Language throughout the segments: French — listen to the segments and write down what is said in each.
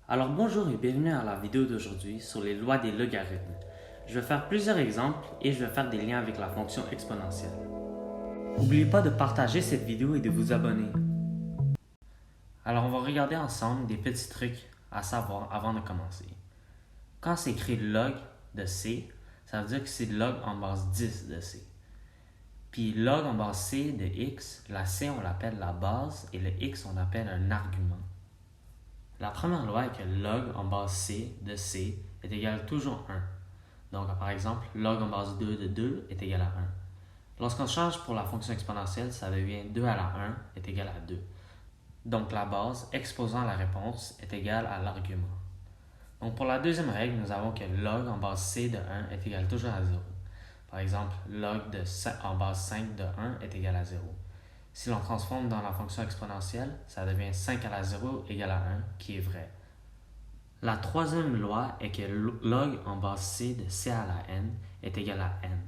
Alors bonjour et bienvenue à la vidéo d'aujourd'hui sur les lois des logarithmes. Je vais faire plusieurs exemples et je vais faire des liens avec la fonction exponentielle. N'oubliez pas de partager cette vidéo et de vous abonner. Alors on va regarder ensemble des petits trucs à savoir avant de commencer. Quand c'est écrit log de c, ça veut dire que c'est log en base 10 de c. Puis log en base c de x, la c on l'appelle la base et le x on l'appelle un argument. La première loi est que log en base c de c est égal toujours à 1. Donc, par exemple, log en base 2 de 2 est égal à 1. Lorsqu'on change pour la fonction exponentielle, ça devient 2 à la 1 est égal à 2. Donc, la base exposant la réponse est égale à l'argument. Donc, pour la deuxième règle, nous avons que log en base c de 1 est égal toujours à 0. Par exemple, log en base 5 de 1 est égal à 0. Si l'on transforme dans la fonction exponentielle, ça devient 5 à la 0 égale à 1, qui est vrai. La troisième loi est que log en base c de c à la n est égal à n.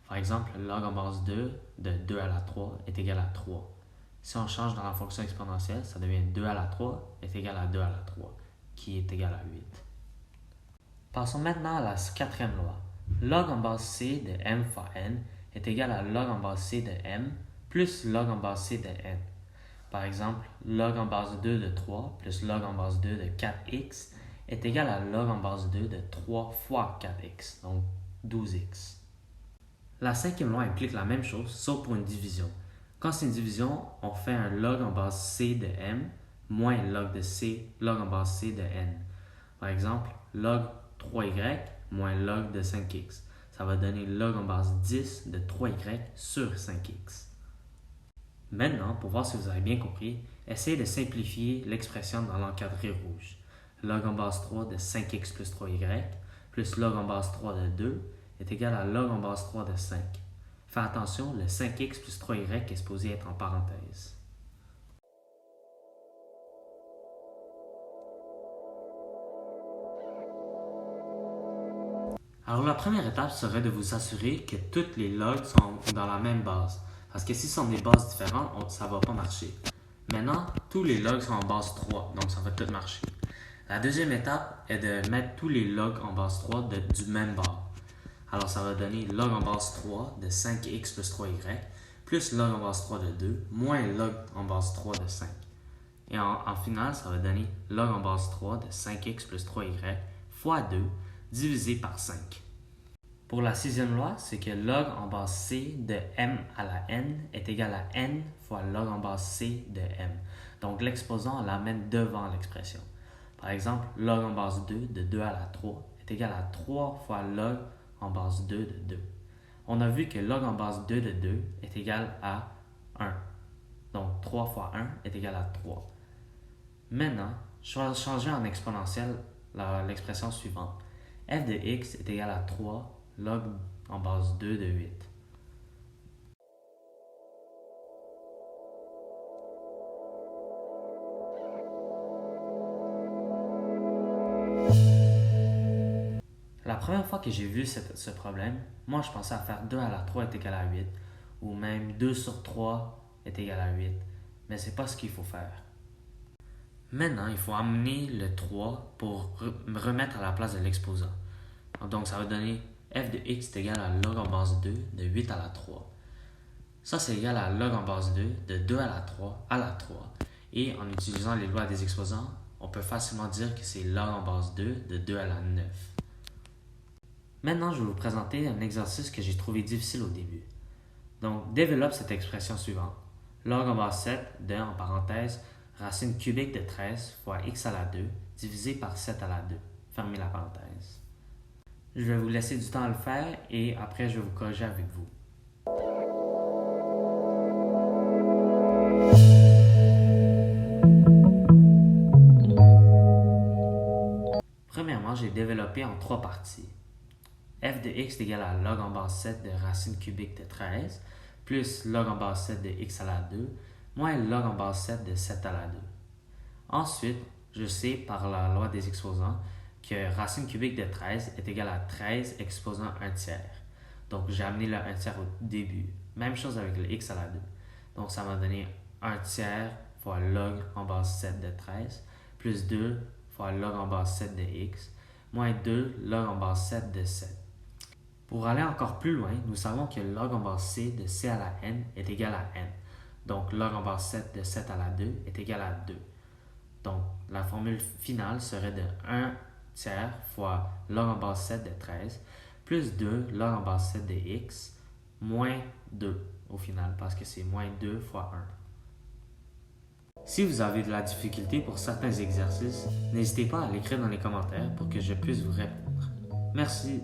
Par exemple, log en base 2 de 2 à la 3 est égal à 3. Si on change dans la fonction exponentielle, ça devient 2 à la 3 est égal à 2 à la 3, qui est égal à 8. Passons maintenant à la quatrième loi. Log en base c de m fois n est égal à log en base c de m plus log en base c de n. Par exemple, log en base 2 de 3 plus log en base 2 de 4x est égal à log en base 2 de 3 fois 4x, donc 12x. La cinquième loi implique la même chose, sauf pour une division. Quand c'est une division, on fait un log en base c de m moins log de c, log en base c de n. Par exemple, log 3y moins log de 5x. Ça va donner log en base 10 de 3y sur 5x. Maintenant, pour voir si vous avez bien compris, essayez de simplifier l'expression dans l'encadré rouge. Log en base 3 de 5x plus 3y plus log en base 3 de 2 est égal à log en base 3 de 5. Fais attention, le 5x plus 3y est supposé être en parenthèse. Alors la première étape serait de vous assurer que toutes les logs sont dans la même base. Parce que si ce sont des bases différentes, ça ne va pas marcher. Maintenant, tous les logs sont en base 3, donc ça va tout marcher. La deuxième étape est de mettre tous les logs en base 3 du même bord. Alors ça va donner log en base 3 de 5x plus 3y plus log en base 3 de 2 moins log en base 3 de 5. Et en final, ça va donner log en base 3 de 5x plus 3y fois 2 divisé par 5. Pour la sixième loi, c'est que log en base c de m à la n est égal à n fois log en base c de m. Donc l'exposant, on l'amène devant l'expression. Par exemple, log en base 2 de 2 à la 3 est égal à 3 fois log en base 2 de 2. On a vu que log en base 2 de 2 est égal à 1. Donc 3 fois 1 est égal à 3. Maintenant, je vais changer en exponentielle l'expression suivante. f de x est égal à 3 log en base 2 de 8. La première fois que j'ai vu ce problème, moi je pensais à faire 2 à la 3 est égal à 8, ou même 2 sur 3 est égal à 8, mais c'est pas ce qu'il faut faire. Maintenant, il faut amener le 3 pour remettre à la place de l'exposant. Donc ça va donner f de x est égal à log en base 2 de 8 à la 3. Ça c'est égal à log en base 2 de 2 à la 3 à la 3. Et en utilisant les lois des exposants, on peut facilement dire que c'est log en base 2 de 2 à la 9. Maintenant, je vais vous présenter un exercice que j'ai trouvé difficile au début. Donc, développe cette expression suivante. Log en base 7 de, en parenthèse, racine cubique de 13 fois x à la 2 divisé par 7 à la 2. Fermez la parenthèse. Je vais vous laisser du temps à le faire et après, je vais vous corriger avec vous. Premièrement, j'ai développé en trois parties. F de x est égal à log en base 7 de racine cubique de 13 plus log en base 7 de x à la 2 moins log en base 7 de 7 à la 2. Ensuite, je sais par la loi des exposants que racine cubique de 13 est égal à 13 exposant 1 tiers. Donc j'ai amené le 1 tiers au début. Même chose avec le x à la 2. Donc ça m'a donné 1 tiers fois log en base 7 de 13 plus 2 fois log en base 7 de x, moins 2 log en base 7 de 7. Pour aller encore plus loin, nous savons que log en base c de c à la n est égal à n. Donc log en base 7 de 7 à la 2 est égal à 2. Donc la formule finale serait de 1 tiers fois log en base 7 de 13 plus 2 log en base 7 de x moins 2 au final parce que c'est moins 2 fois 1. Si vous avez de la difficulté pour certains exercices, n'hésitez pas à l'écrire dans les commentaires pour que je puisse vous répondre. Merci.